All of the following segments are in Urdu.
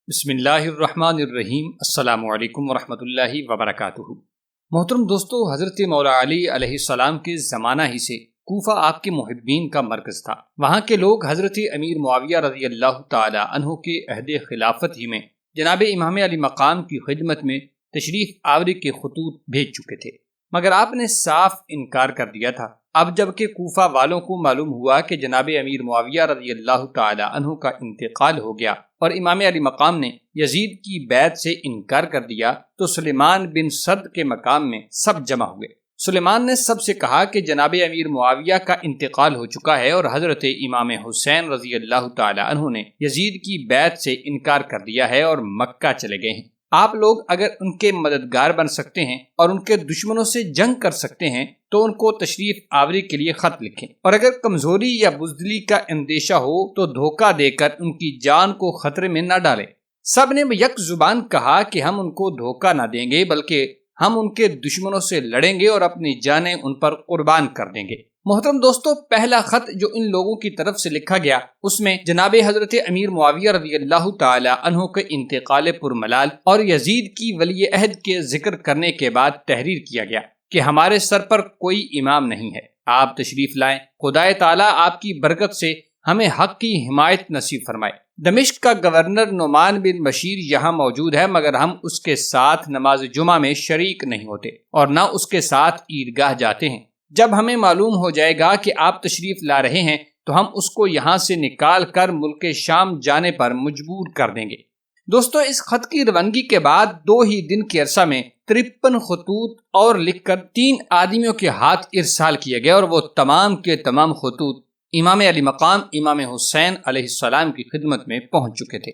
بسم اللہ الرحمن الرحیم۔ السلام علیکم ورحمۃ اللہ وبرکاتہ۔ محترم دوستو، حضرت مولا علی علیہ السلام کے زمانہ ہی سے کوفہ آپ کے محبین کا مرکز تھا۔ وہاں کے لوگ حضرت امیر معاویہ رضی اللہ تعالی عنہ کے عہد خلافت ہی میں جناب امام علی مقام کی خدمت میں تشریف آوری کے خطوط بھیج چکے تھے، مگر آپ نے صاف انکار کر دیا تھا۔ اب جب کہ کوفہ والوں کو معلوم ہوا کہ جناب امیر معاویہ رضی اللہ تعالی عنہ کا انتقال ہو گیا اور امام علی مقام نے یزید کی بیعت سے انکار کر دیا، تو سلیمان بن سرد کے مقام میں سب جمع ہوئے۔ سلیمان نے سب سے کہا کہ جناب امیر معاویہ کا انتقال ہو چکا ہے اور حضرت امام حسین رضی اللہ تعالی عنہ نے یزید کی بیعت سے انکار کر دیا ہے اور مکہ چلے گئے ہیں۔ آپ لوگ اگر ان کے مددگار بن سکتے ہیں اور ان کے دشمنوں سے جنگ کر سکتے ہیں تو ان کو تشریف آوری کے لیے خط لکھیں، اور اگر کمزوری یا بزدلی کا اندیشہ ہو تو دھوکہ دے کر ان کی جان کو خطرے میں نہ ڈالیں۔ سب نے یک زبان کہا کہ ہم ان کو دھوکہ نہ دیں گے، بلکہ ہم ان کے دشمنوں سے لڑیں گے اور اپنی جانیں ان پر قربان کر دیں گے۔ محترم دوستو، پہلا خط جو ان لوگوں کی طرف سے لکھا گیا اس میں جناب حضرت امیر معاویہ رضی اللہ تعالی عنہ کے انتقال پرملال اور یزید کی ولی عہد کے ذکر کرنے کے بعد تحریر کیا گیا کہ ہمارے سر پر کوئی امام نہیں ہے، آپ تشریف لائیں، خدائے تعالیٰ آپ کی برکت سے ہمیں حق کی حمایت نصیب فرمائے۔ دمشق کا گورنر نعمان بن بشیر یہاں موجود ہے، مگر ہم اس کے ساتھ نماز جمعہ میں شریک نہیں ہوتے اور نہ اس کے ساتھ عیدگاہ جاتے ہیں۔ جب ہمیں معلوم ہو جائے گا کہ آپ تشریف لا رہے ہیں تو ہم اس کو یہاں سے نکال کر ملک شام جانے پر مجبور کر دیں گے۔ دوستو، اس خط کی روانگی کے بعد 2 ہی دن کے عرصہ میں 53 خطوط اور لکھ کر 3 آدمیوں کے ہاتھ ارسال کیے گئے، اور وہ تمام کے تمام خطوط امام علی مقام امام حسین علیہ السلام کی خدمت میں پہنچ چکے تھے۔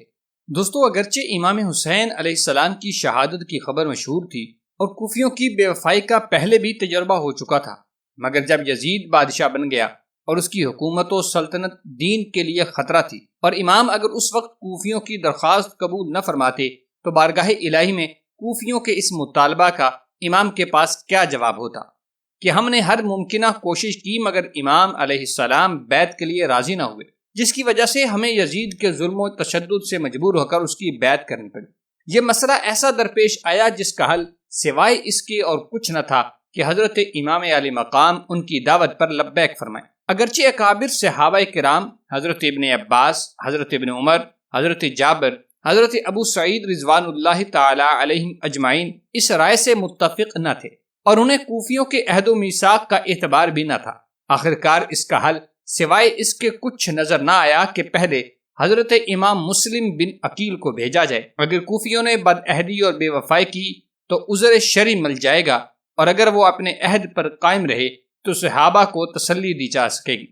دوستو، اگرچہ امام حسین علیہ السلام کی شہادت کی خبر مشہور تھی اور کوفیوں کی بے وفائی کا پہلے بھی تجربہ ہو چکا تھا، مگر جب یزید بادشاہ بن گیا اور اس کی حکومت و سلطنت دین کے لیے خطرہ تھی، اور امام اگر اس وقت کوفیوں کی درخواست قبول نہ فرماتے تو بارگاہ الہی میں کوفیوں کے اس مطالبہ کا امام کے پاس کیا جواب ہوتا کہ ہم نے ہر ممکنہ کوشش کی مگر امام علیہ السلام بیعت کے لیے راضی نہ ہوئے، جس کی وجہ سے ہمیں یزید کے ظلم و تشدد سے مجبور ہو کر اس کی بیعت کرنی پڑی۔ یہ مسئلہ ایسا درپیش آیا جس کا حل سوائے اس کے اور کچھ نہ تھا کہ حضرت امام علی مقام ان کی دعوت پر لبیک فرمائے۔ اگرچہ اکابر صحابہ کرام حضرت ابن عباس، حضرت ابن عمر، حضرت جابر، حضرت ابو سعید رضوان اللہ تعالی علیہم اجمعین اس رائے سے متفق نہ تھے اور انہیں کوفیوں کے عہد و میثاق کا اعتبار بھی نہ تھا۔ آخرکار اس کا حل سوائے اس کے کچھ نظر نہ آیا کہ پہلے حضرت امام مسلم بن عقیل کو بھیجا جائے۔ اگر کوفیوں نے بدعہدی اور بے وفائی کی تو عذر شرعی مل جائے گا، اور اگر وہ اپنے عہد پر قائم رہے تو صحابہ کو تسلی دی جا سکے گی۔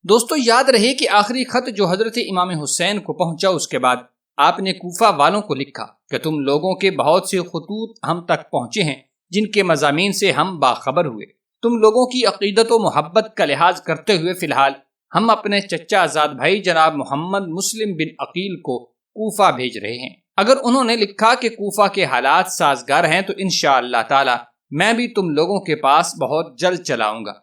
دوستو، یاد رہے کہ آخری خط جو حضرت امام حسین کو پہنچا اس کے بعد آپ نے کوفہ والوں کو لکھا کہ تم لوگوں کے بہت سے خطوط ہم تک پہنچے ہیں جن کے مضامین سے ہم باخبر ہوئے۔ تم لوگوں کی عقیدت و محبت کا لحاظ کرتے ہوئے فی الحال ہم اپنے چچا آزاد بھائی جناب محمد مسلم بن عقیل کو کوفہ بھیج رہے ہیں۔ اگر انہوں نے لکھا کہ کوفہ کے حالات سازگار ہیں تو انشاءاللہ تعالی میں بھی تم لوگوں کے پاس بہت جلد چلاؤں گا۔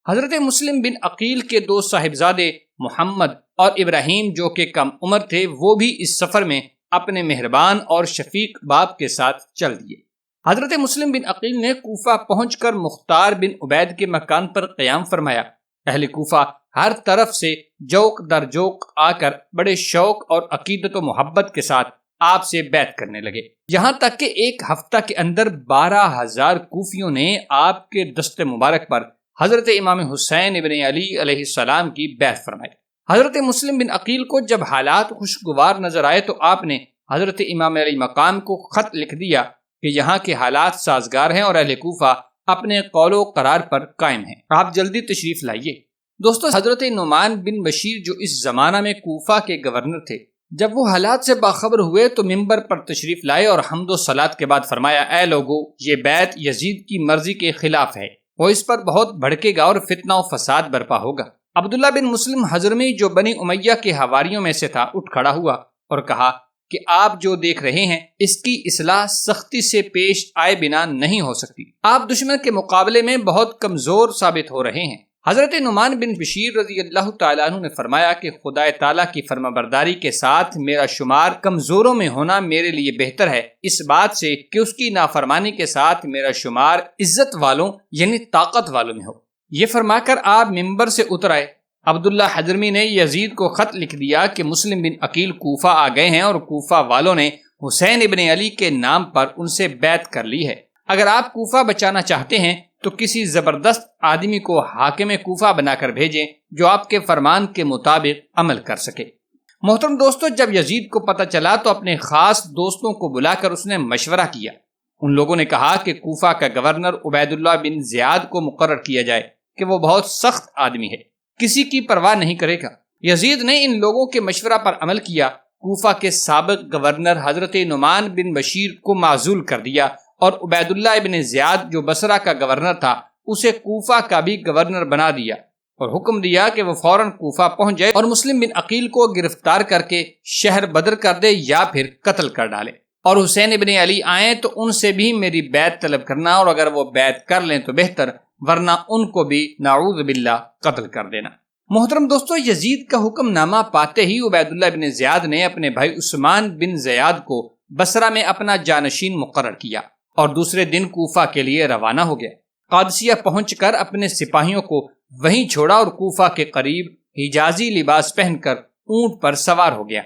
حضرت مسلم بن عقیل کے 2 صاحبزادے محمد اور ابراہیم جو کہ کم عمر تھے، وہ بھی اس سفر میں اپنے مہربان اور شفیق باپ کے ساتھ چل دیے۔ حضرت مسلم بن عقیل نے کوفہ پہنچ کر مختار بن عبید کے مکان پر قیام فرمایا۔ اہل کوفہ ہر طرف سے جوق در جوق آ کر بڑے شوق اور عقیدت و محبت کے ساتھ آپ سے بیعت کرنے لگے، یہاں تک کہ 1 ہفتہ کے اندر 12,000 کوفیوں نے آپ کے دست مبارک پر حضرت امام حسین ابن علی علیہ السلام کی بیعت فرمائی۔ حضرت مسلم بن عقیل کو جب حالات خوشگوار نظر آئے تو آپ نے حضرت امام علی مقام کو خط لکھ دیا کہ یہاں کے حالات سازگار ہیں اور اہل کوفہ اپنے قول و قرار پر قائم ہیں، آپ جلدی تشریف لائیے۔ دوستو، حضرت نعمان بن بشیر جو اس زمانہ میں کوفہ کے گورنر تھے، جب وہ حالات سے باخبر ہوئے تو منبر پر تشریف لائے اور حمد و صلات کے بعد فرمایا، اے لوگو، یہ بیعت یزید کی مرضی کے خلاف ہے، وہ اس پر بہت بھڑکے گا اور فتنہ و فساد برپا ہوگا۔ عبداللہ بن مسلم حضرمی جو بنی امیہ کے حواریوں میں سے تھا اٹھ کھڑا ہوا اور کہا کہ آپ جو دیکھ رہے ہیں اس کی اصلاح سختی سے پیش آئے بنا نہیں ہو سکتی، آپ دشمن کے مقابلے میں بہت کمزور ثابت ہو رہے ہیں۔ حضرت نعمان بن بشیر رضی اللہ تعالیٰ عنہ نے فرمایا کہ خدا تعالیٰ کی فرمانبرداری کے ساتھ میرا شمار کمزوروں میں ہونا میرے لیے بہتر ہے اس بات سے کہ اس کی نافرمانی کے ساتھ میرا شمار عزت والوں یعنی طاقت والوں میں ہو۔ یہ فرما کر آپ ممبر سے اتر آئے۔ عبداللہ حضرمی نے یزید کو خط لکھ دیا کہ مسلم بن عقیل کوفہ آ گئے ہیں اور کوفہ والوں نے حسین ابن علی کے نام پر ان سے بیعت کر لی ہے۔ اگر آپ کوفہ بچانا چاہتے ہیں تو کسی زبردست آدمی کو حاکم کوفہ بنا کر بھیجیں جو آپ کے فرمان کے مطابق عمل کر سکے۔ محترم دوستو، جب یزید کو پتہ چلا تو اپنے خاص دوستوں کو بلا کر اس نے مشورہ کیا۔ ان لوگوں نے کہا کہ کوفہ کا گورنر عبید اللہ بن زیاد کو مقرر کیا جائے کہ وہ بہت سخت آدمی ہے، کسی کی پرواہ نہیں کرے گا۔ یزید نے ان لوگوں کے مشورہ پر عمل کیا، کوفہ کے سابق گورنر حضرت نعمان بن بشیر کو معزول کر دیا اور عبید اللہ ابن زیاد جو بصرہ کا گورنر تھا اسے کوفہ کا بھی گورنر بنا دیا اور حکم دیا کہ وہ فوراً کوفہ پہنچ جائے اور مسلم بن عقیل کو گرفتار کر کے شہر بدر کر دے یا پھر قتل کر ڈالے، اور حسین ابن علی آئیں تو ان سے بھی میری بیعت طلب کرنا، اور اگر وہ بیعت کر لیں تو بہتر، ورنہ ان کو بھی نعوذ باللہ قتل کر دینا۔ محترم دوستو، یزید کا حکم نامہ پاتے ہی عبید اللہ بن زیاد نے اپنے بھائی عثمان بن زیاد کو بصرہ میں اپنا جانشین مقرر کیا اور دوسرے دن کوفہ کے لیے روانہ ہو گیا۔ قادسیہ پہنچ کر اپنے سپاہیوں کو وہیں چھوڑا اور کوفہ کے قریب حجازی لباس پہن کر اونٹ پر سوار ہو گیا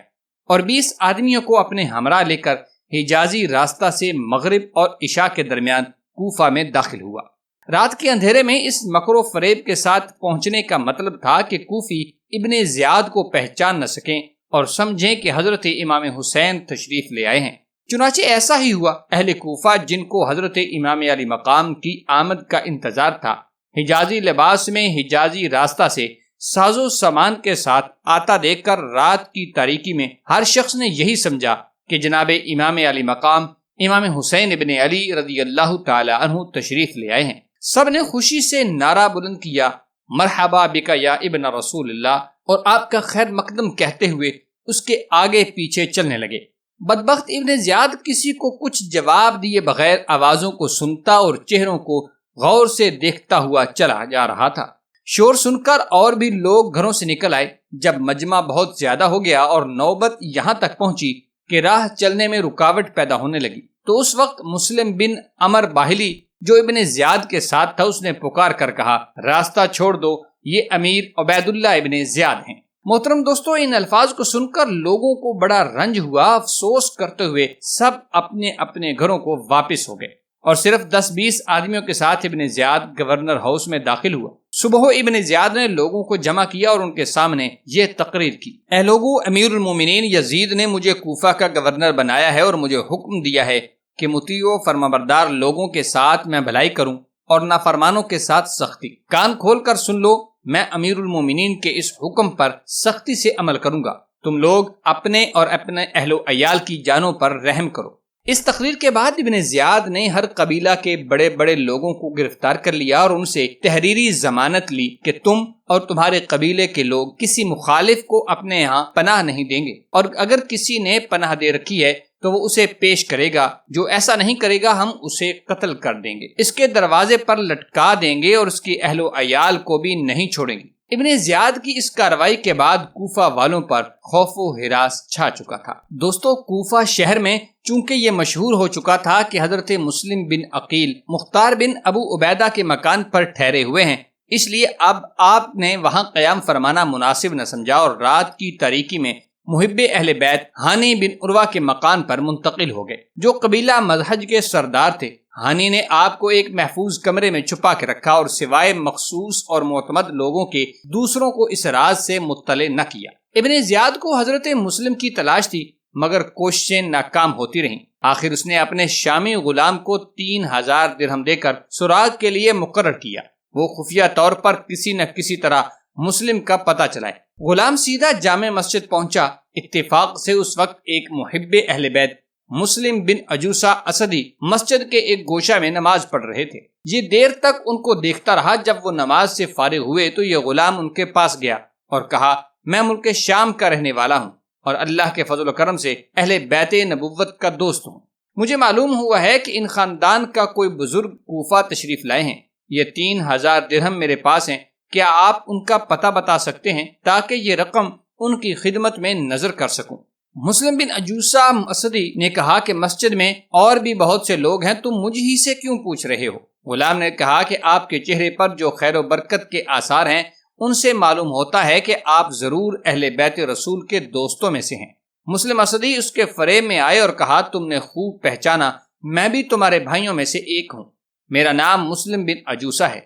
اور 20 آدمیوں کو اپنے ہمراہ لے کر حجازی راستہ سے مغرب اور عشاء کے درمیان کوفہ میں داخل ہوا۔ رات کے اندھیرے میں اس مکر و فریب کے ساتھ پہنچنے کا مطلب تھا کہ کوفی ابن زیاد کو پہچان نہ سکیں اور سمجھیں کہ حضرت امام حسین تشریف لے آئے ہیں۔ چنانچہ ایسا ہی ہوا۔ اہل کوفہ جن کو حضرت امام علی مقام کی آمد کا انتظار تھا، حجازی لباس میں حجازی راستہ سے ساز و سامان کے ساتھ آتا دیکھ کر رات کی تاریکی میں ہر شخص نے یہی سمجھا کہ جناب امام علی مقام امام حسین ابن علی رضی اللہ تعالی عنہ تشریف لے آئے ہیں۔ سب نے خوشی سے نعرہ بلند کیا، مرحبا بک یا ابن رسول اللہ، اور آپ کا خیر مقدم کہتے ہوئے اس کے آگے پیچھے چلنے لگے۔ بدبخت ابن زیاد کسی کو کچھ جواب دیے بغیر آوازوں کو سنتا اور چہروں کو غور سے دیکھتا ہوا چلا جا رہا تھا۔ شور سن کر اور بھی لوگ گھروں سے نکل آئے۔ جب مجمع بہت زیادہ ہو گیا اور نوبت یہاں تک پہنچی کہ راہ چلنے میں رکاوٹ پیدا ہونے لگی تو اس وقت مسلم بن عمر باہلی جو ابن زیاد کے ساتھ تھا اس نے پکار کر کہا، راستہ چھوڑ دو، یہ امیر عبید اللہ ابن زیاد ہیں۔ محترم دوستو، ان الفاظ کو سن کر لوگوں کو بڑا رنج ہوا۔ افسوس کرتے ہوئے سب اپنے اپنے گھروں کو واپس ہو گئے اور صرف 10-20 آدمیوں کے ساتھ ابن زیاد گورنر ہاؤس میں داخل ہوا۔ صبح ابن زیاد نے لوگوں کو جمع کیا اور ان کے سامنے یہ تقریر کی، اے لوگو، امیر المومنین یزید نے مجھے کوفہ کا گورنر بنایا ہے اور مجھے حکم دیا ہے کہ مطیع و فرمانبردار لوگوں کے ساتھ میں بھلائی کروں اور نافرمانوں کے ساتھ سختی۔ کان کھول کر سن لو، میں امیر المومنین کے اس حکم پر سختی سے عمل کروں گا۔ تم لوگ اپنے اور اپنے اہل و عیال کی جانوں پر رحم کرو۔ اس تقریر کے بعد ابن زیاد نے ہر قبیلہ کے بڑے بڑے لوگوں کو گرفتار کر لیا اور ان سے تحریری ضمانت لی کہ تم اور تمہارے قبیلے کے لوگ کسی مخالف کو اپنے یہاں پناہ نہیں دیں گے، اور اگر کسی نے پناہ دے رکھی ہے تو وہ اسے پیش کرے گا، جو ایسا نہیں کرے گا ہم اسے قتل کر دیں گے، اس کے دروازے پر لٹکا دیں گے اور اس کے اہل و عیال کو بھی نہیں چھوڑیں گے۔ ابن زیاد کی اس کارروائی کے بعد کوفہ والوں پر خوف و ہراس چھا چکا تھا۔ دوستو، کوفہ شہر میں چونکہ یہ مشہور ہو چکا تھا کہ حضرت مسلم بن عقیل مختار بن ابو عبیدہ کے مکان پر ٹھہرے ہوئے ہیں، اس لیے اب آپ نے وہاں قیام فرمانا مناسب نہ سمجھا اور رات کی تاریکی میں محب اہل بیت ہانی بن عروہ کے مکان پر منتقل ہو گئے، جو قبیلہ مذہج کے سردار تھے۔ ہانی نے آپ کو ایک محفوظ کمرے میں چھپا کے رکھا اور سوائے مخصوص اور معتمد لوگوں کے دوسروں کو اس راز سے مطلع نہ کیا۔ ابن زیاد کو حضرت مسلم کی تلاش تھی مگر کوششیں ناکام ہوتی رہیں۔ آخر اس نے اپنے شامی غلام کو 3000 درہم دے کر سراغ کے لیے مقرر کیا۔ وہ خفیہ طور پر کسی نہ کسی طرح مسلم کا پتہ چلائے۔ غلام سیدھا جامع مسجد پہنچا۔ اتفاق سے اس وقت ایک محب اہل بیت مسلم بن عجوسہ اسدی مسجد کے ایک گوشہ میں نماز پڑھ رہے تھے۔ یہ دیر تک ان کو دیکھتا رہا۔ جب وہ نماز سے فارغ ہوئے تو یہ غلام ان کے پاس گیا اور کہا، میں ملک شام کا رہنے والا ہوں اور اللہ کے فضل و کرم سے اہل بیت نبوت کا دوست ہوں۔ مجھے معلوم ہوا ہے کہ ان خاندان کا کوئی بزرگ کوفہ تشریف لائے ہیں۔ یہ 3000 درہم میرے پاس ہیں، کیا آپ ان کا پتہ بتا سکتے ہیں تاکہ یہ رقم ان کی خدمت میں نظر کر سکوں؟ مسلم بن عجوسہ اسدی نے کہا کہ مسجد میں اور بھی بہت سے لوگ ہیں، تم مجھ ہی سے کیوں پوچھ رہے ہو؟ غلام نے کہا کہ آپ کے چہرے پر جو خیر و برکت کے آثار ہیں ان سے معلوم ہوتا ہے کہ آپ ضرور اہل بیت رسول کے دوستوں میں سے ہیں۔ مسلم اسدی اس کے فریب میں آئے اور کہا، تم نے خوب پہچانا، میں بھی تمہارے بھائیوں میں سے ایک ہوں، میرا نام مسلم بن عجوسہ ہے۔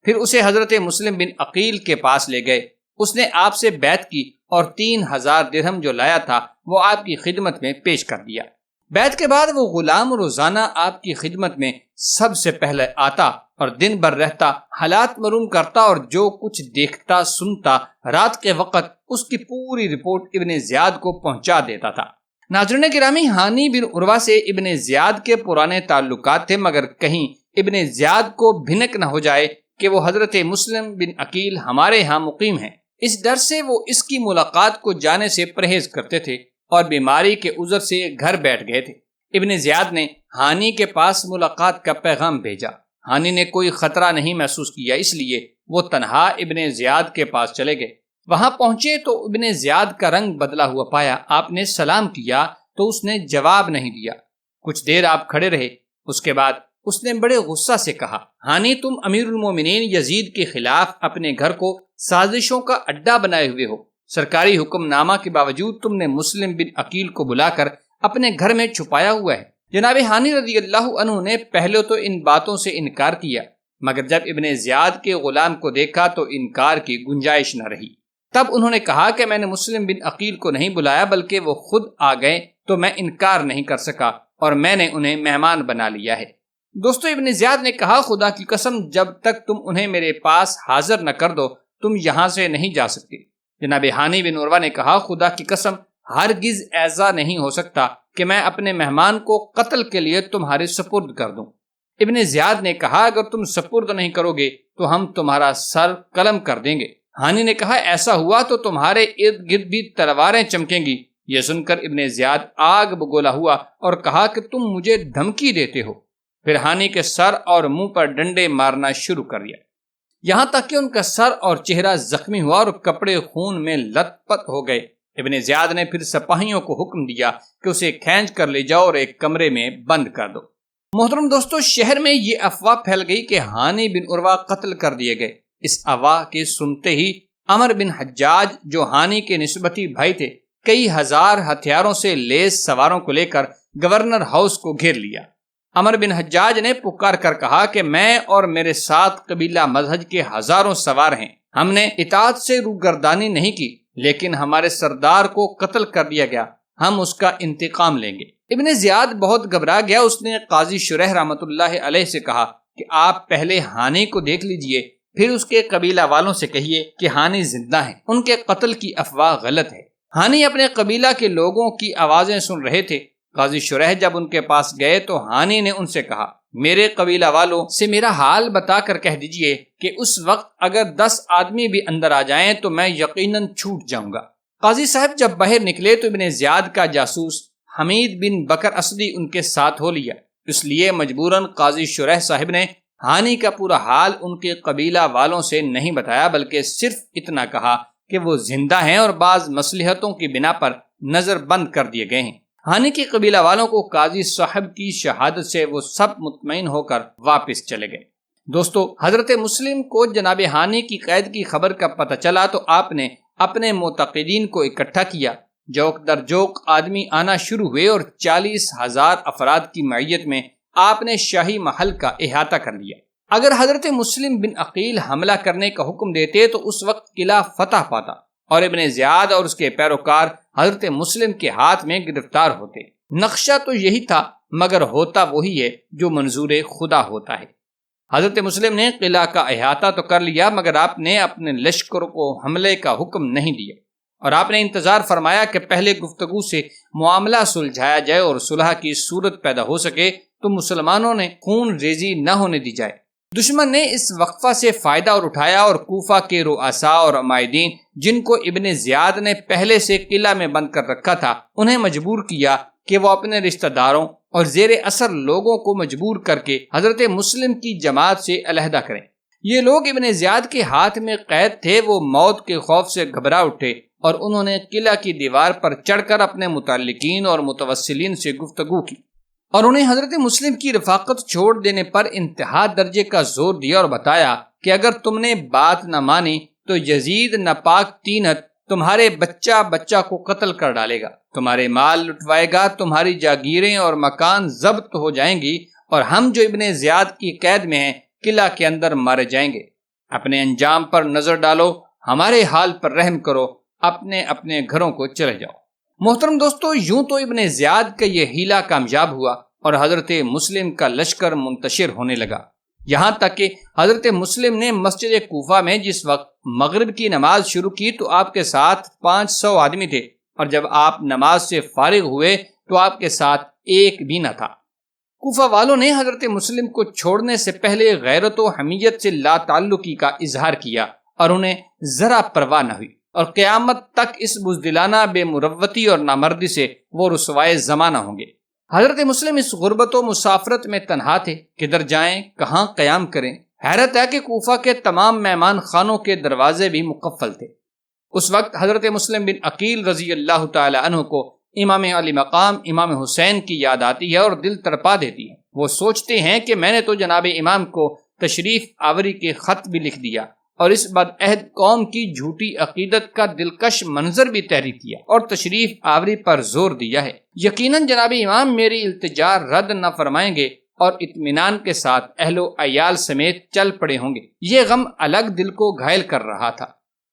پھر اسے حضرت مسلم بن عقیل کے پاس لے گئے، اس نے آپ سے بیعت کی اور 3000 درہم جو لایا تھا وہ آپ کی خدمت میں پیش کر دیا۔ بیعت کے بعد وہ غلام روزانہ آپ کی خدمت میں سب سے پہلے آتا اور دن بھر رہتا، حالات معلوم کرتا اور جو کچھ دیکھتا سنتا رات کے وقت اس کی پوری رپورٹ ابن زیاد کو پہنچا دیتا تھا۔ ناظرین گرامی، ہانی بن عروہ سے ابن زیاد کے پرانے تعلقات تھے، مگر کہیں ابن زیاد کو بھنک نہ ہو جائے کہ وہ حضرت مسلم بن عقیل ہمارے ہاں مقیم ہیں، اس ڈر سے وہ اس کی ملاقات کو جانے سے پرہیز کرتے تھے اور بیماری کے عذر سے گھر بیٹھ گئے تھے۔ ابن زیاد نے ہانی کے پاس ملاقات کا پیغام بھیجا۔ ہانی نے کوئی خطرہ نہیں محسوس کیا، اس لیے وہ تنہا ابن زیاد کے پاس چلے گئے۔ وہاں پہنچے تو ابن زیاد کا رنگ بدلا ہوا پایا۔ آپ نے سلام کیا تو اس نے جواب نہیں دیا۔ کچھ دیر آپ کھڑے رہے، اس کے بعد اس نے بڑے غصہ سے کہا، ہانی، تم امیر المومنین یزید کے خلاف اپنے گھر کو سازشوں کا اڈا بنائے ہوئے ہو۔ سرکاری حکم نامہ کے باوجود تم نے مسلم بن عقیل کو بلا کر اپنے گھر میں چھپایا ہوا ہے۔ جناب ہانی رضی اللہ عنہ نے پہلے تو ان باتوں سے انکار کیا، مگر جب ابن زیاد کے غلام کو دیکھا تو انکار کی گنجائش نہ رہی۔ تب انہوں نے کہا کہ میں نے مسلم بن عقیل کو نہیں بلایا، بلکہ وہ خود آ گئے تو میں انکار نہیں کر سکا اور میں نے انہیں مہمان بنا لیا ہے۔ دوستو، ابن زیاد نے کہا، خدا کی قسم، جب تک تم انہیں میرے پاس حاضر نہ کر دو تم یہاں سے نہیں جا سکتے۔ جناب ہانی بن عروہ نے کہا، خدا کی قسم، ہرگز ایسا نہیں ہو سکتا کہ میں اپنے مہمان کو قتل کے لیے تمہارے سپرد کر دوں۔ ابن زیاد نے کہا، اگر تم سپرد نہیں کرو گے تو ہم تمہارا سر قلم کر دیں گے۔ ہانی نے کہا، ایسا ہوا تو تمہارے ارد گرد بھی تلواریں چمکیں گی۔ یہ سن کر ابن زیاد آگ بگولا ہوا اور کہا کہ تم مجھے دھمکی دیتے ہو۔ پھر ہانی کے سر اور منہ پر ڈنڈے مارنا شروع کر دیا، یہاں تک کہ ان کا سر اور چہرہ زخمی ہوا اور کپڑے خون میں لت پت ہو گئے۔ ابن زیاد نے پھر سپاہیوں کو حکم دیا کہ اسے کھینچ کر لے جاؤ اور ایک کمرے میں بند کر دو۔ محترم دوستو، شہر میں یہ افواہ پھیل گئی کہ ہانی بن عروہ قتل کر دیے گئے۔ اس افواہ کے سنتے ہی عمر بن حجاج، جو ہانی کے نسبتی بھائی تھے، کئی ہزار ہتھیاروں سے لیس سواروں کو لے کر گورنر ہاؤس کو گھیر لیا۔ عمر بن حجاج نے پکار کر کہا کہ میں اور میرے ساتھ قبیلہ مذہج کے ہزاروں سوار ہیں، ہم نے اطاعت سے روگردانی نہیں کی، لیکن ہمارے سردار کو قتل کر دیا گیا، ہم اس کا انتقام لیں گے۔ ابن زیاد بہت گھبرا گیا۔ اس نے قاضی شریح رحمۃ اللہ علیہ سے کہا کہ آپ پہلے ہانی کو دیکھ لیجئے، پھر اس کے قبیلہ والوں سے کہیے کہ ہانی زندہ ہیں، ان کے قتل کی افواہ غلط ہے۔ ہانی اپنے قبیلہ کے لوگوں کی آوازیں سن رہے تھے۔ قاضی شریح جب ان کے پاس گئے تو ہانی نے ان سے کہا، میرے قبیلہ والوں سے میرا حال بتا کر کہہ دیجئے کہ اس وقت اگر 10 آدمی بھی اندر آ جائیں تو میں یقیناً چھوٹ جاؤں گا۔ قاضی صاحب جب باہر نکلے تو ابن زیاد کا جاسوس حمید بن بکر اسدی ان کے ساتھ ہو لیا، اس لیے مجبوراً قاضی شریح صاحب نے ہانی کا پورا حال ان کے قبیلہ والوں سے نہیں بتایا، بلکہ صرف اتنا کہا کہ وہ زندہ ہیں اور بعض مصلحتوں کی بنا پر نظر بند کر دیے گئے ہیں۔ ہانی کے قبیلہ والوں کو قاضی صاحب کی شہادت سے وہ سب مطمئن ہو کر واپس چلے گئے۔ دوستو، حضرت مسلم کو جناب ہانی کی قید کی خبر کا پتہ چلا تو آپ نے اپنے معتقدین کو اکٹھا کیا۔ جوک در جوک آدمی آنا شروع ہوئے اور 40,000 افراد کی معیت میں آپ نے شاہی محل کا احاطہ کر لیا۔ اگر حضرت مسلم بن عقیل حملہ کرنے کا حکم دیتے تو اس وقت قلعہ فتح پاتا اور ابن زیاد اور اس کے پیروکار حضرت مسلم کے ہاتھ میں گرفتار ہوتے۔ نقشہ تو یہی تھا، مگر ہوتا وہی ہے جو منظور خدا ہوتا ہے۔ حضرت مسلم نے قلعہ کا احاطہ تو کر لیا، مگر آپ نے اپنے لشکر کو حملے کا حکم نہیں دیا اور آپ نے انتظار فرمایا کہ پہلے گفتگو سے معاملہ سلجھایا جائے اور صلح کی صورت پیدا ہو سکے تو مسلمانوں نے خون ریزی نہ ہونے دی جائے۔ دشمن نے اس وقفہ سے فائدہ اور اٹھایا اور کوفہ کے رؤساء اور عمائدین، جن کو ابن زیاد نے پہلے سے قلعہ میں بند کر رکھا تھا، انہیں مجبور کیا کہ وہ اپنے رشتہ داروں اور زیر اثر لوگوں کو مجبور کر کے حضرت مسلم کی جماعت سے علیحدہ کریں۔ یہ لوگ ابن زیاد کے ہاتھ میں قید تھے، وہ موت کے خوف سے گھبرا اٹھے اور انہوں نے قلعہ کی دیوار پر چڑھ کر اپنے متعلقین اور متوسلین سے گفتگو کی اور انہیں حضرت مسلم کی رفاقت چھوڑ دینے پر انتہا درجے کا زور دیا اور بتایا کہ اگر تم نے بات نہ مانی تو یزید ناپاک طینت تمہارے بچہ کو قتل کر ڈالے گا، تمہارے مال لٹوائے گا، تمہاری جاگیریں اور مکان ضبط ہو جائیں گی اور ہم جو ابن زیاد کی قید میں ہیں قلعہ کے اندر مارے جائیں گے۔ اپنے انجام پر نظر ڈالو، ہمارے حال پر رحم کرو، اپنے اپنے گھروں کو چلے جاؤ۔ محترم دوستو، یوں تو ابن زیاد کا یہ حیلہ کامیاب ہوا اور حضرت مسلم کا لشکر منتشر ہونے لگا، یہاں تک کہ حضرت مسلم نے مسجد کوفہ میں جس وقت مغرب کی نماز شروع کی تو آپ کے ساتھ 500 آدمی تھے، اور جب آپ نماز سے فارغ ہوئے تو آپ کے ساتھ ایک بھی نہ تھا۔ کوفہ والوں نے حضرت مسلم کو چھوڑنے سے پہلے غیرت و حمیت سے لا تعلقی کا اظہار کیا اور انہیں ذرا پرواہ نہ ہوئی، اور قیامت تک اس بزدلانہ بے مروتی اور نامردی سے وہ رسوائے زمانہ ہوں گے۔ حضرت مسلم اس غربت و مسافرت میں تنہا تھے، کدھر جائیں، کہاں قیام کریں۔ حیرت ہے کہ کوفہ کے تمام مہمان خانوں کے دروازے بھی مقفل تھے۔ اس وقت حضرت مسلم بن عقیل رضی اللہ تعالی عنہ کو امام علی مقام امام حسین کی یاد آتی ہے اور دل تڑپا دیتی ہے۔ وہ سوچتے ہیں کہ میں نے تو جناب امام کو تشریف آوری کے خط بھی لکھ دیا اور اس بدعہد قوم کی جھوٹی عقیدت کا دلکش منظر بھی تحریر کیا اور تشریف آوری پر زور دیا ہے۔ یقیناً جناب امام میری التجا رد نہ فرمائیں گے اور اطمینان کے ساتھ اہل و عیال سمیت چل پڑے ہوں گے۔ یہ غم الگ دل کو گھائل کر رہا تھا۔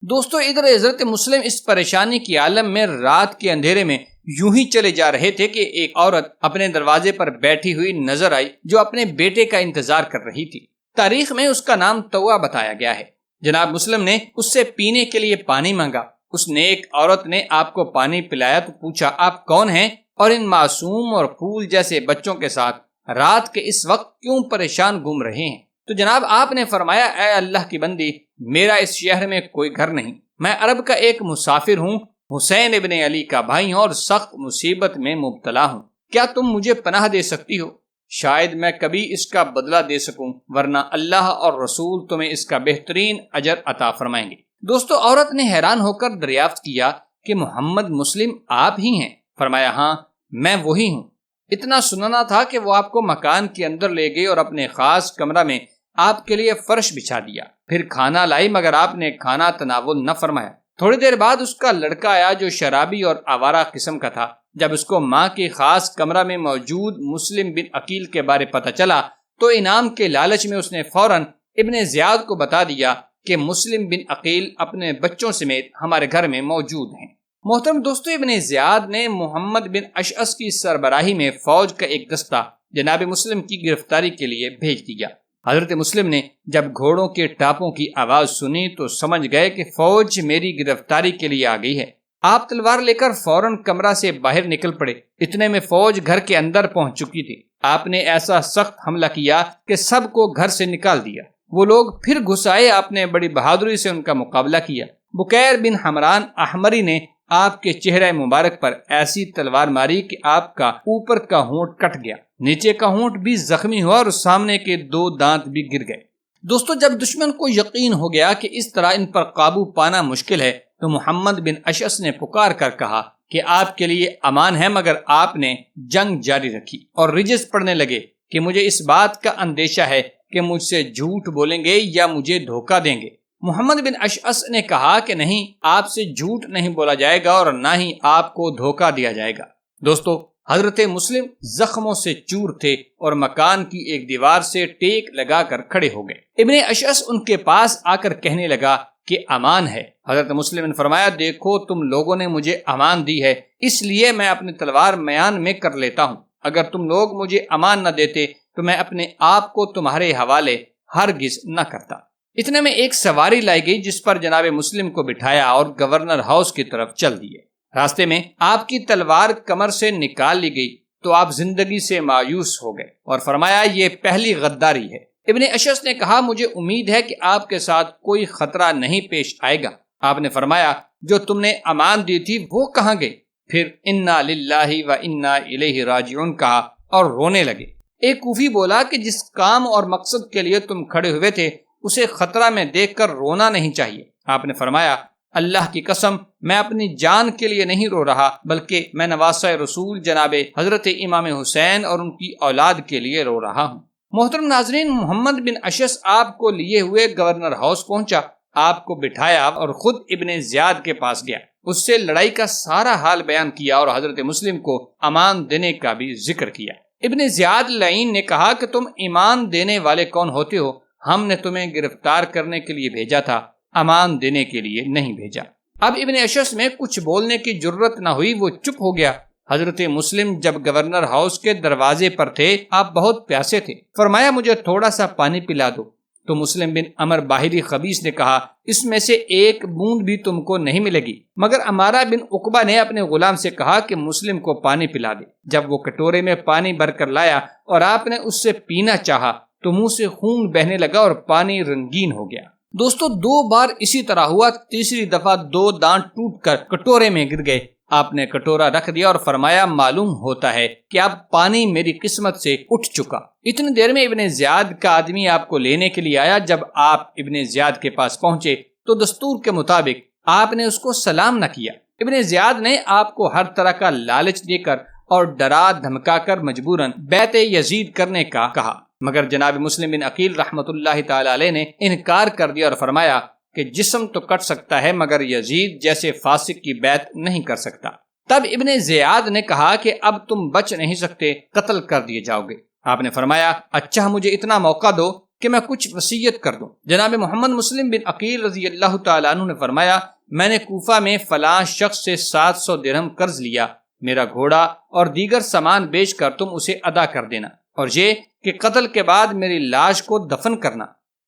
دوستو، ادھر حضرت مسلم اس پریشانی کی عالم میں رات کے اندھیرے میں یوں ہی چلے جا رہے تھے کہ ایک عورت اپنے دروازے پر بیٹھی ہوئی نظر آئی جو اپنے بیٹے کا انتظار کر رہی تھی۔ تاریخ میں اس کا نام طوع بتایا گیا ہے۔ جناب مسلم نے اس سے پینے کے لیے پانی مانگا۔ اس نیک عورت نے آپ کو پانی پلایا تو پوچھا، آپ کون ہیں اور ان معصوم اور پھول جیسے بچوں کے ساتھ رات کے اس وقت کیوں پریشان گھوم رہے ہیں؟ تو جناب آپ نے فرمایا، اے اللہ کی بندی، میرا اس شہر میں کوئی گھر نہیں، میں عرب کا ایک مسافر ہوں، حسین ابن علی کا بھائی ہوں اور سخت مصیبت میں مبتلا ہوں، کیا تم مجھے پناہ دے سکتی ہو؟ شاید میں کبھی اس کا بدلہ دے سکوں، ورنہ اللہ اور رسول تمہیں اس کا بہترین اجر عطا فرمائیں گے۔ دوستو، عورت نے حیران ہو کر دریافت کیا کہ محمد مسلم آپ ہی ہیں؟ فرمایا، ہاں میں وہی ہوں۔ اتنا سننا تھا کہ وہ آپ کو مکان کے اندر لے گئی اور اپنے خاص کمرہ میں آپ کے لیے فرش بچھا دیا، پھر کھانا لائی مگر آپ نے کھانا تناول نہ فرمایا۔ تھوڑی دیر بعد اس کا لڑکا آیا جو شرابی اور آوارہ قسم کا تھا۔ جب اس کو ماں کے خاص کمرہ میں موجود مسلم بن عقیل کے بارے پتہ چلا تو انعام کے لالچ میں اس نے فوراً ابن زیاد کو بتا دیا کہ مسلم بن عقیل اپنے بچوں سمیت ہمارے گھر میں موجود ہیں۔ محترم دوستو، ابن زیاد نے محمد بن اشعث کی سربراہی میں فوج کا ایک دستہ جناب مسلم کی گرفتاری کے لیے بھیج دیا۔ حضرت مسلم نے جب گھوڑوں کے ٹاپوں کی آواز سنی تو سمجھ گئے کہ فوج میری گرفتاری کے لیے آ گئی ہے۔ آپ تلوار لے کر فوراً کمرہ سے باہر نکل پڑے۔ اتنے میں فوج گھر کے اندر پہنچ چکی تھی۔ آپ نے ایسا سخت حملہ کیا کہ سب کو گھر سے نکال دیا۔ وہ لوگ پھر گھس آئے، آپ نے بڑی بہادری سے ان کا مقابلہ کیا۔ بکیر بن حمران احمری نے آپ کے چہرہ مبارک پر ایسی تلوار ماری کہ آپ کا اوپر کا ہونٹ کٹ گیا، نیچے کا ہونٹ بھی زخمی ہوا اور سامنے کے 2 دانت بھی گر گئے۔ دوستو، جب دشمن کو یقین ہو گیا کہ اس طرح ان پر قابو پانا مشکل ہے تو محمد بن اشعث نے پکار کر کہا کہ آپ کے لیے امان ہے، مگر آپ نے جنگ جاری رکھی اور رجز پڑنے لگے کہ مجھے اس بات کا اندیشہ ہے کہ مجھ سے جھوٹ بولیں گے یا مجھے دھوکہ دیں گے۔ محمد بن اشعث نے کہا کہ نہیں، آپ سے جھوٹ نہیں بولا جائے گا اور نہ ہی آپ کو دھوکہ دیا جائے گا۔ دوستو، حضرت مسلم زخموں سے چور تھے اور مکان کی ایک دیوار سے ٹیک لگا کر کھڑے ہو گئے۔ ابن اشعث ان کے پاس آ کر کہنے لگا کہ امان ہے۔ حضرت مسلم نے فرمایا، دیکھو تم لوگوں نے مجھے امان دی ہے، اس لیے میں اپنی تلوار میان میں کر لیتا ہوں۔ اگر تم لوگ مجھے امان نہ دیتے تو میں اپنے آپ کو تمہارے حوالے ہرگز نہ کرتا۔ اتنے میں ایک سواری لائی گئی جس پر جناب مسلم کو بٹھایا اور گورنر ہاؤس کی طرف چل دیے۔ راستے میں آپ کی تلوار کمر سے نکال لی گئی تو آپ زندگی سے مایوس ہو گئے اور فرمایا، یہ پہلی غداری ہے۔ ابن اشعث نے کہا، مجھے امید ہے کہ آپ کے ساتھ کوئی خطرہ نہیں پیش آئے گا۔ آپ نے فرمایا، جو تم نے امان دی تھی وہ کہاں گئی؟ پھر انا للہ و انا الیہ راجعون کہا اور رونے لگے۔ ایک کوفی بولا کہ جس کام اور مقصد کے لیے تم کھڑے ہوئے تھے اسے خطرہ میں دیکھ کر رونا نہیں چاہیے۔ آپ نے فرمایا اللہ کی قسم میں اپنی جان کے لیے نہیں رو رہا بلکہ میں نواسہ رسول جناب حضرت امام حسین اور ان کی اولاد کے لیے رو رہا ہوں۔ محترم ناظرین، محمد بن اشعث آپ کو لیے ہوئے گورنر ہاؤس پہنچا، آپ کو بٹھایا اور خود ابن زیاد کے پاس گیا، اس سے لڑائی کا سارا حال بیان کیا اور حضرت مسلم کو امان دینے کا بھی ذکر کیا۔ ابن زیاد لعین نے کہا کہ تم ایمان دینے والے کون ہوتے ہو؟ ہم نے تمہیں گرفتار کرنے کے لیے بھیجا تھا، امان دینے کے لیے نہیں بھیجا۔ اب ابن اشعث میں کچھ بولنے کی جرت نہ ہوئی، وہ چپ ہو گیا۔ حضرت مسلم جب گورنر ہاؤس کے دروازے پر تھے، آپ بہت پیاسے تھے، فرمایا مجھے تھوڑا سا پانی پلا دو۔ تو مسلم بن عمر باہری خبیث نے کہا اس میں سے ایک بوند بھی تم کو نہیں ملے گی، مگر عمارہ بن عقبہ نے اپنے غلام سے کہا کہ مسلم کو پانی پلا دے۔ جب وہ کٹورے میں پانی بھر کر لایا اور آپ نے اس سے پینا چاہا تو منہ سے خون بہنے لگا اور پانی رنگین ہو گیا۔ دوستو 2 بار اسی طرح ہوا، تیسری دفعہ 2 دانت ٹوٹ کر کٹورے میں گر گئے۔ آپ نے کٹورا رکھ دیا اور فرمایا معلوم ہوتا ہے کہ اب پانی میری قسمت سے اٹھ چکا۔ اتنی دیر میں ابن زیاد کا آدمی آپ کو لینے کے لیے آیا۔ جب آپ ابن زیاد کے پاس پہنچے تو دستور کے مطابق آپ نے اس کو سلام نہ کیا۔ ابن زیاد نے آپ کو ہر طرح کا لالچ دے کر اور ڈرا دھمکا کر مجبوراً بیعت یزید کرنے کا کہا، مگر جناب مسلم بن عقیل رحمۃ اللہ تعالی علیہ نے انکار کر دیا اور فرمایا کہ جسم تو کٹ سکتا ہے مگر یزید جیسے فاسق کی بیعت نہیں کر سکتا۔ تب ابن زیاد نے کہا کہ اب تم بچ نہیں سکتے، قتل کر دیے جاؤ گے۔ آپ نے فرمایا اچھا مجھے اتنا موقع دو کہ میں کچھ وصیت کر دوں۔ جناب محمد مسلم بن عقیل رضی اللہ تعالیٰ عنہ نے فرمایا میں نے کوفہ میں فلاں شخص سے 700 درہم قرض لیا، میرا گھوڑا اور دیگر سامان بیچ کر تم اسے ادا کر دینا، اور یہ کہ قتل کے بعد میری لاش کو دفن کرنا۔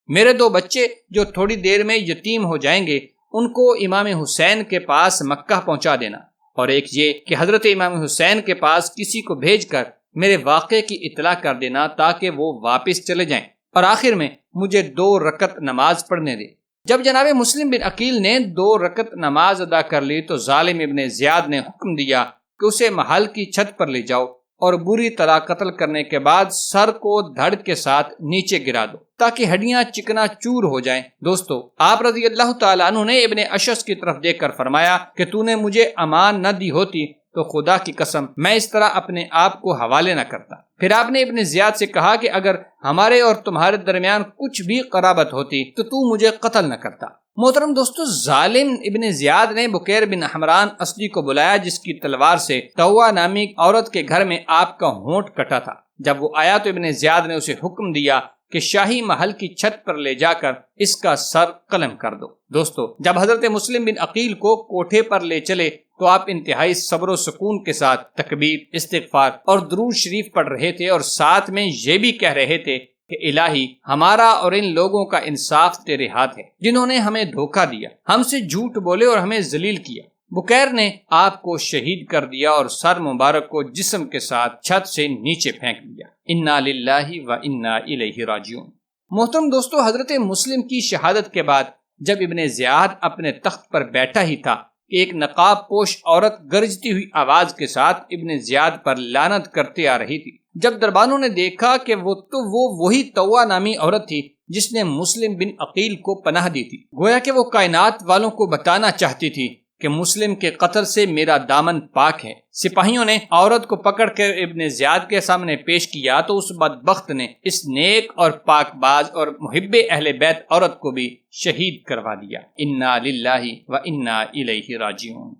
میرے 2 بچے جو تھوڑی دیر میں یتیم ہو جائیں گے ان کو امام حسین کے پاس مکہ پہنچا دینا، اور ایک یہ کہ حضرت امام حسین کے پاس کسی کو بھیج کر میرے واقعے کی اطلاع کر دینا تاکہ وہ واپس چلے جائیں، اور آخر میں مجھے 2 رکعت نماز پڑھنے دے۔ جب جناب مسلم بن عقیل نے 2 رکعت نماز ادا کر لی تو ظالم ابن زیاد نے حکم دیا کہ اسے محل کی چھت پر لے جاؤ اور بری طرح قتل کرنے کے بعد سر کو دھڑ کے ساتھ نیچے گرا دو تاکہ ہڈیاں چکنا چور ہو جائیں۔ دوستو آپ رضی اللہ تعالیٰ عنہ نے ابن اشعث کی طرف دیکھ کر فرمایا کہ تو نے مجھے امان نہ دی ہوتی تو خدا کی قسم میں اس طرح اپنے آپ کو حوالے نہ کرتا۔ پھر آپ نے ابن زیاد سے کہا کہ اگر ہمارے اور تمہارے درمیان کچھ بھی قرابت ہوتی تو مجھے قتل نہ کرتا۔ محترم دوستو ظالم ابن زیاد نے بکیر بن حمران اصلی کو بلایا جس کی تلوار سے توا نامی عورت کے گھر میں آپ کا ہونٹ کٹا تھا۔ جب وہ آیا تو ابن زیاد نے اسے حکم دیا کہ شاہی محل کی چھت پر لے جا کر اس کا سر قلم کر دو۔ دوستو جب حضرت مسلم بن عقیل کو کوٹھے پر لے چلے تو آپ انتہائی صبر و سکون کے ساتھ تکبیر، استغفار اور درود شریف پڑھ رہے تھے، اور ساتھ میں یہ بھی کہہ رہے تھے کہ الہی ہمارا اور ان لوگوں کا انصاف تیرے ہاتھ ہے جنہوں نے ہمیں دھوکہ دیا، ہم سے جھوٹ بولے اور ہمیں ذلیل کیا۔ بکیر نے آپ کو شہید کر دیا اور سر مبارک کو جسم کے ساتھ چھت سے نیچے پھینک دیا۔ انا للہ و انا الیہ راجعون۔ محترم دوستو حضرت مسلم کی شہادت کے بعد جب ابن زیاد اپنے تخت پر بیٹھا ہی تھا کہ ایک نقاب پوش عورت گرجتی ہوئی آواز کے ساتھ ابن زیاد پر لعنت کرتے آ رہی تھی۔ جب دربانوں نے دیکھا کہ وہ وہی توا نامی عورت تھی جس نے مسلم بن عقیل کو پناہ دی تھی، گویا کہ وہ کائنات والوں کو بتانا چاہتی تھی کہ مسلم کے قتل سے میرا دامن پاک ہے۔ سپاہیوں نے عورت کو پکڑ کر ابن زیاد کے سامنے پیش کیا تو اس بدبخت نے اس نیک اور پاک باز اور محب اہل بیت عورت کو بھی شہید کروا دیا۔ انا للہ و انا الیہ راجعون۔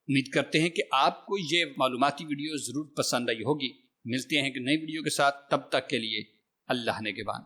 امید کرتے ہیں کہ آپ کو یہ معلوماتی ویڈیو ضرور پسند آئی ہوگی۔ ملتے ہیں کہ نئی ویڈیو کے ساتھ، تب تک کے لیے اللہ نگہبان۔